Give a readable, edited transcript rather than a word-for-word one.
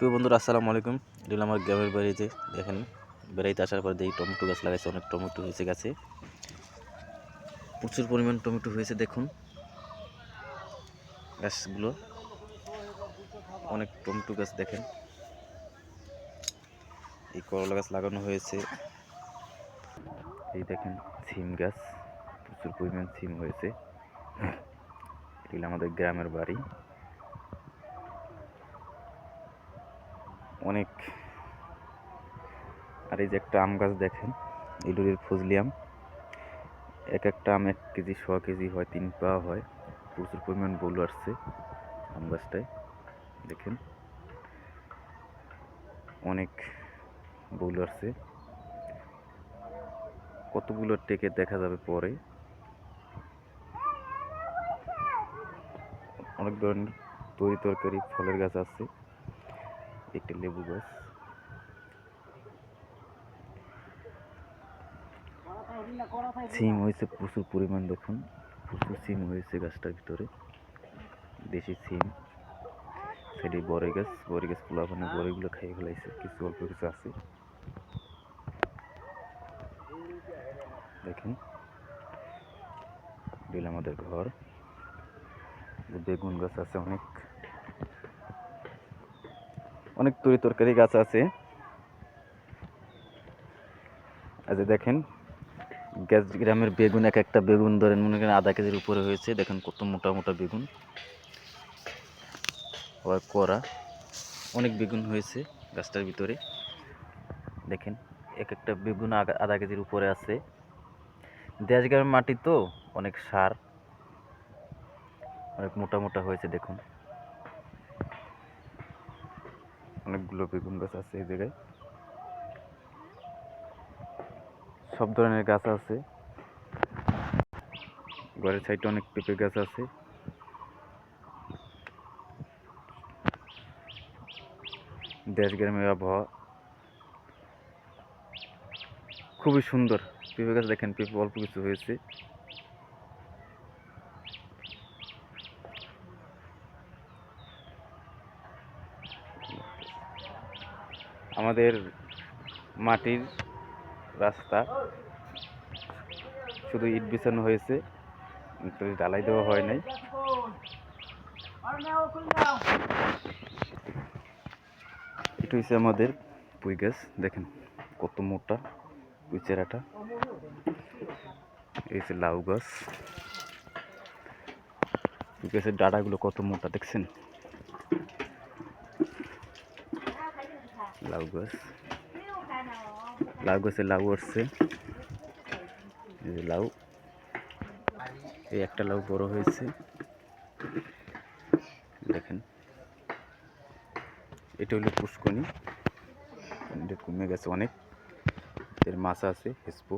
প্রিয় বন্ধুরা আসসালামু আলাইকুম। এটা হলো আমার গ্রামের বাড়িতে। দেখেন বেড়াইতে আসার পর দেখি টমেটো গাছ লাগাইছে, অনেক টমেটো হয়েছে গাছে, প্রচুর পরিমাণ টমেটো হয়েছে। দেখুন গাছগুলো, অনেক টমেটো গাছ। দেখেন এই করলা গাছ লাগানো হয়েছে। এই দেখেন সিম গাছ, প্রচুর পরিমাণ সিম হয়েছে। এটা আমাদের গ্রামের বাড়ি। অনেক। আর এই যে একটা আম গাছ দেখেন, ইঁদুরের ফজলি আম। এক একটা আম 1 কেজি 100 কেজি হয়, 3 পাওয়া হয়। প্রচুর পরিমাণ বউল আসছে আম গাছটায়। দেখেন অনেক বউল আসছে, কতগুলো টেকে দেখা যাবে পরে। অনেক ধরনের তরি তরকারি ফলের গাছ আছে। একটা লেবু গাছ। সিম হয়েছে প্রচুর পরিমাণ। দেখুন প্রচুর সিম হয়েছে গাছটার ভিতরে, দেশি সিম। সেটি বড়ই গাছ পোলাপানে বড়িগুলো খাইয়ে ফেলাইছে, কিছু অল্প কিছু আছে। দেখেন দিল আমাদের ঘর। বেগুন গাছ আছে, অনেক অনেক তরি তরকারি গাছ আছে। আজ দেখেন গ্রামের বেগুন, এক একটা বেগুন ধরেন মনে করেন আধা কেজির উপরে হয়েছে। দেখেন কত মোটা মোটা বেগুন, আবার কড়া। অনেক বেগুন হয়েছে গাছটার ভিতরে। দেখেন এক একটা বেগুন আধা কেজির উপরে আছে। দেশ গ্রামের মাটি তো, অনেক সার, অনেক মোটা মোটা হয়েছে। দেখুন অনেকগুলো বেগুন গাছ আছে এই জায়গায়। সব ধরনের গাছ আছে। ঘরের সাইডে অনেক পেঁপে গাছ আছে। দেশ গ্রামের আবহাওয়া খুবই সুন্দর। পেঁপে গাছ দেখেন, পেঁপে অল্প কিছু হয়েছে। আমাদের মাটির রাস্তা, শুধু ইট বিছানো হয়েছে, ঢালাই দেওয়া হয় নাই। এটা হচ্ছে আমাদের পুঁই গাছ। দেখেন কত মোটা পুঁই চেরাটা। এই হচ্ছে লাউ গাছ। পুঁই গাছের ডাঁটাগুলো কত মোটা দেখছেন। লাউ গাছ, লাউ গাছে লাউ আসছে। এই যে লাউ, এই একটা লাউ বড় হয়েছে। দেখেন এটা হলো পুষ্কনি, কমে গেছে অনেক। এর মাছ আছে হেসপো।